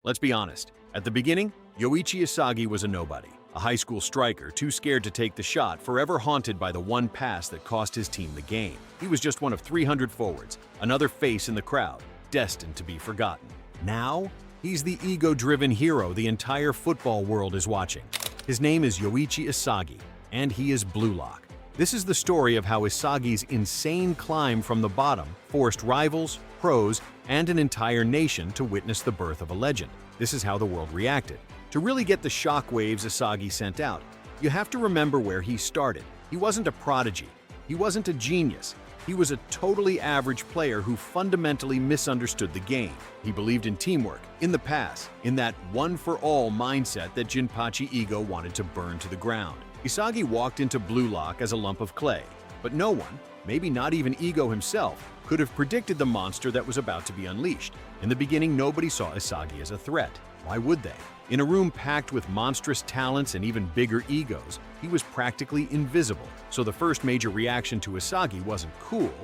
Let's be honest. At the beginning, Yoichi Isagi was a nobody, a high school striker too scared to take the shot, forever haunted by the one pass that cost his team the game. He was just one of 300 forwards, another face in the crowd, destined to be forgotten. Now, he's the ego-driven hero the entire football world is watching. His name is Yoichi Isagi, and he is Blue Lock. This is the story of how Isagi's insane climb from the bottom forced rivals, pros, and an entire nation to witness the birth of a legend. This is how the world reacted. To really get the shockwaves Isagi sent out, you have to remember where he started. He wasn't a prodigy. He wasn't a genius. He was a totally average player who fundamentally misunderstood the game. He believed in teamwork, in the pass, in that one-for-all mindset that Jinpachi ego wanted to burn to the ground. Isagi walked into Blue Lock as a lump of clay, but no one, maybe not even ego himself, could have predicted the monster that was about to be unleashed. In the beginning, nobody saw Isagi as a threat. Why would they? In a room packed with monstrous talents and even bigger egos, he was practically invisible. So the first major reaction to Isagi wasn't cool,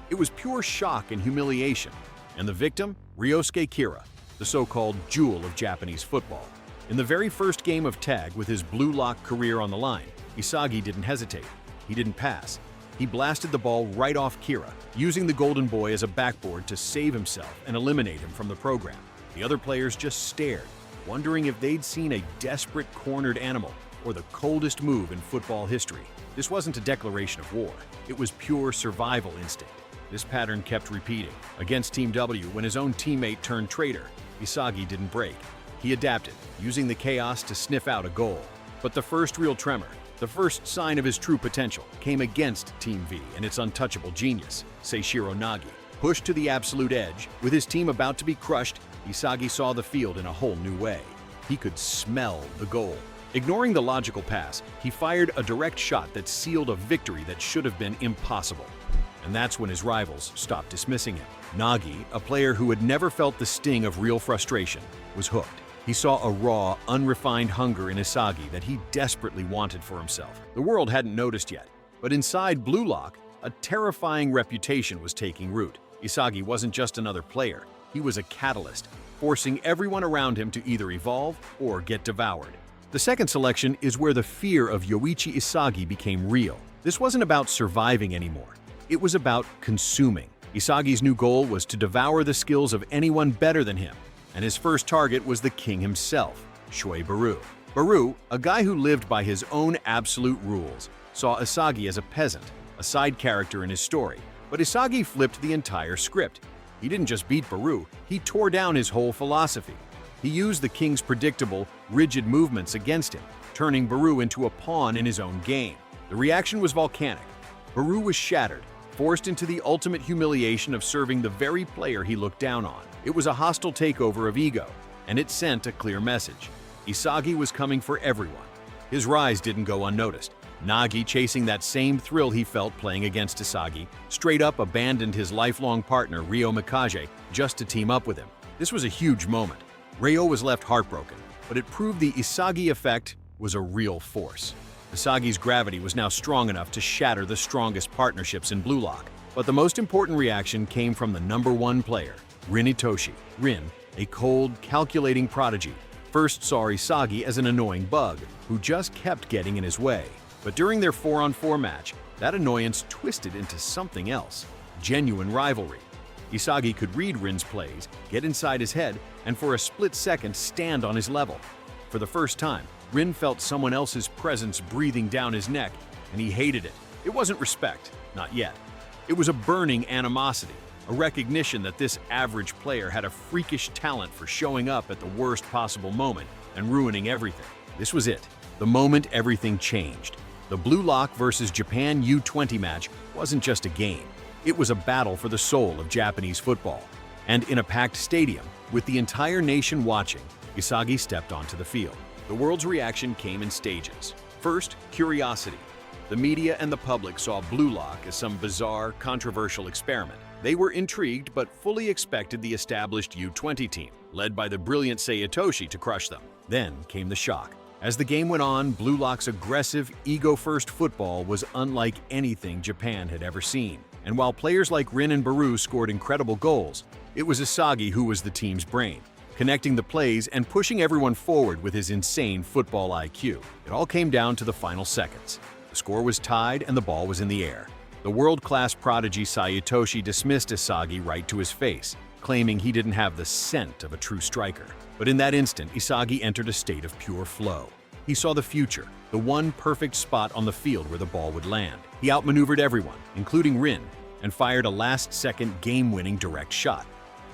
it was pure shock and humiliation. And the victim? Ryosuke Kira, the so-called jewel of Japanese football. In the very first game of tag with his Blue Lock career on the line, Isagi didn't hesitate. He didn't pass. He blasted the ball right off Kira, using the Golden Boy as a backboard to save himself and eliminate him from the program. The other players just stared, wondering if they'd seen a desperate cornered animal or the coldest move in football history. This wasn't a declaration of war. It was pure survival instinct. This pattern kept repeating. Against Team W, when his own teammate turned traitor, Isagi didn't break. He adapted, using the chaos to sniff out a goal. But the first real tremor, the first sign of his true potential, came against Team V and its untouchable genius, Seishiro Nagi. Pushed to the absolute edge, with his team about to be crushed, Isagi saw the field in a whole new way. He could smell the goal. Ignoring the logical pass, he fired a direct shot that sealed a victory that should have been impossible. And that's when his rivals stopped dismissing him. Nagi, a player who had never felt the sting of real frustration, was hooked. He saw a raw, unrefined hunger in Isagi that he desperately wanted for himself. The world hadn't noticed yet, but inside Blue Lock, a terrifying reputation was taking root. Isagi wasn't just another player, he was a catalyst, forcing everyone around him to either evolve or get devoured. The second selection is where the fear of Yoichi Isagi became real. This wasn't about surviving anymore, it was about consuming. Isagi's new goal was to devour the skills of anyone better than him, and his first target was the king himself, Shuei Baru. Baru, a guy who lived by his own absolute rules, saw Isagi as a peasant, a side character in his story. But Isagi flipped the entire script. He didn't just beat Baru, he tore down his whole philosophy. He used the king's predictable, rigid movements against him, turning Baru into a pawn in his own game. The reaction was volcanic. Baru was shattered, forced into the ultimate humiliation of serving the very player he looked down on. It was a hostile takeover of ego, and it sent a clear message. Isagi was coming for everyone. His rise didn't go unnoticed. Nagi, chasing that same thrill he felt playing against Isagi, straight up abandoned his lifelong partner Ryo Mikage just to team up with him. This was a huge moment. Ryo was left heartbroken, but it proved the Isagi effect was a real force. Isagi's gravity was now strong enough to shatter the strongest partnerships in Blue Lock. But the most important reaction came from the #1 player, Rin Itoshi. Rin, a cold, calculating prodigy, first saw Isagi as an annoying bug who just kept getting in his way. But during their 4-on-4 match, that annoyance twisted into something else, genuine rivalry. Isagi could read Rin's plays, get inside his head, and for a split second stand on his level. For the first time, Rin felt someone else's presence breathing down his neck, and he hated it. It wasn't respect, not yet. It was a burning animosity, a recognition that this average player had a freakish talent for showing up at the worst possible moment and ruining everything. This was it, the moment everything changed. The Blue Lock versus Japan U20 match wasn't just a game. It was a battle for the soul of Japanese football. And in a packed stadium, with the entire nation watching, Isagi stepped onto the field. The world's reaction came in stages. First, curiosity. The media and the public saw Blue Lock as some bizarre, controversial experiment. They were intrigued but fully expected the established U20 team, led by the brilliant Seitoshi, to crush them. Then came the shock. As the game went on, Blue Lock's aggressive, ego-first football was unlike anything Japan had ever seen. And while players like Rin and Baru scored incredible goals, it was Isagi who was the team's brain. connecting the plays and pushing everyone forward with his insane football IQ. It all came down to the final seconds. The score was tied and the ball was in the air. The world-class prodigy Sayatoshi dismissed Isagi right to his face, claiming he didn't have the scent of a true striker. But in that instant, Isagi entered a state of pure flow. He saw the future, the one perfect spot on the field where the ball would land. He outmaneuvered everyone, including Rin, and fired a last-second game-winning direct shot.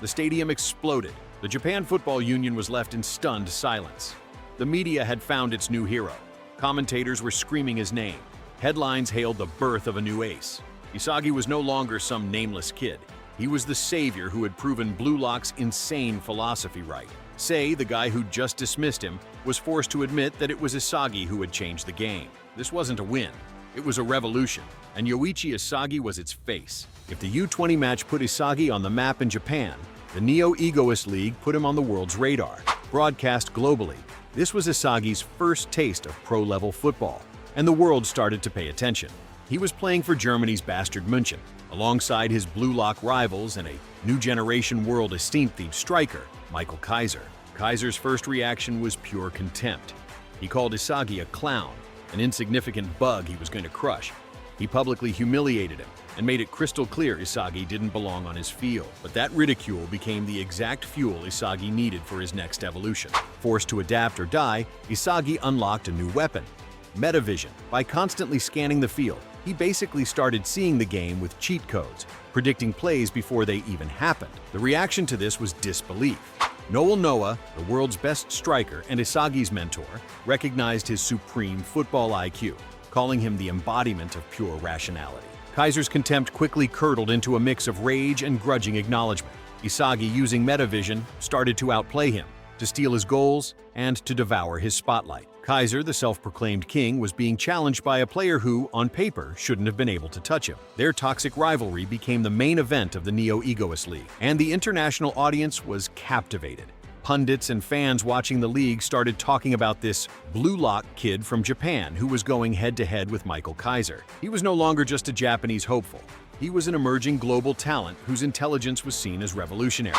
The stadium exploded. The Japan Football Union was left in stunned silence. The media had found its new hero. Commentators were screaming his name. Headlines hailed the birth of a new ace. Isagi was no longer some nameless kid. He was the savior who had proven Blue Lock's insane philosophy right. Sei, the guy who just dismissed him, was forced to admit that it was Isagi who had changed the game. This wasn't a win. It was a revolution, and Yoichi Isagi was its face. If the U20 match put Isagi on the map in Japan, the Neo-Egoist League put him on the world's radar. Broadcast globally, this was Isagi's first taste of pro-level football, and the world started to pay attention. He was playing for Germany's Bastard München, alongside his Blue Lock rivals and a new generation world esteemed striker, Michael Kaiser. Kaiser's first reaction was pure contempt. He called Isagi a clown, an insignificant bug he was going to crush. He publicly humiliated him and made it crystal clear Isagi didn't belong on his field. But that ridicule became the exact fuel Isagi needed for his next evolution. Forced to adapt or die, Isagi unlocked a new weapon, Metavision. By constantly scanning the field, he basically started seeing the game with cheat codes, predicting plays before they even happened. The reaction to this was disbelief. Noel Noah, the world's best striker and Isagi's mentor, recognized his supreme football IQ, calling him the embodiment of pure rationality. Kaiser's contempt quickly curdled into a mix of rage and grudging acknowledgement. Isagi, using Metavision, started to outplay him, to steal his goals, and to devour his spotlight. Kaiser, the self-proclaimed king, was being challenged by a player who, on paper, shouldn't have been able to touch him. Their toxic rivalry became the main event of the Neo-Egoist League, and the international audience was captivated. Pundits and fans watching the league started talking about this Blue Lock kid from Japan who was going head-to-head with Michael Kaiser. He was no longer just a Japanese hopeful. He was an emerging global talent whose intelligence was seen as revolutionary.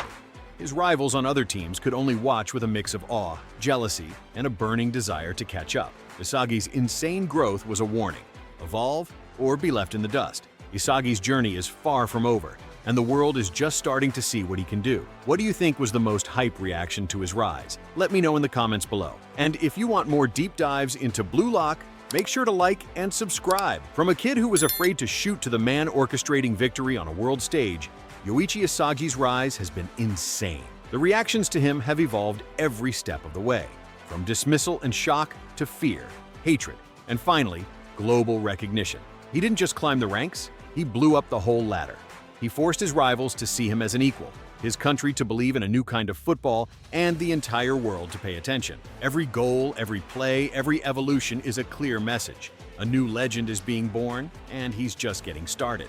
His rivals on other teams could only watch with a mix of awe, jealousy, and a burning desire to catch up. Isagi's insane growth was a warning: evolve or be left in the dust. Isagi's journey is far from over, and the world is just starting to see what he can do. What do you think was the most hype reaction to his rise? Let me know in the comments below. And if you want more deep dives into Blue Lock, make sure to like and subscribe. From a kid who was afraid to shoot to the man orchestrating victory on a world stage, Yoichi Isagi's rise has been insane. The reactions to him have evolved every step of the way, from dismissal and shock to fear, hatred, and finally, global recognition. He didn't just climb the ranks, he blew up the whole ladder. He forced his rivals to see him as an equal, his country to believe in a new kind of football, and the entire world to pay attention. Every goal, every play, every evolution is a clear message. A new legend is being born, and he's just getting started.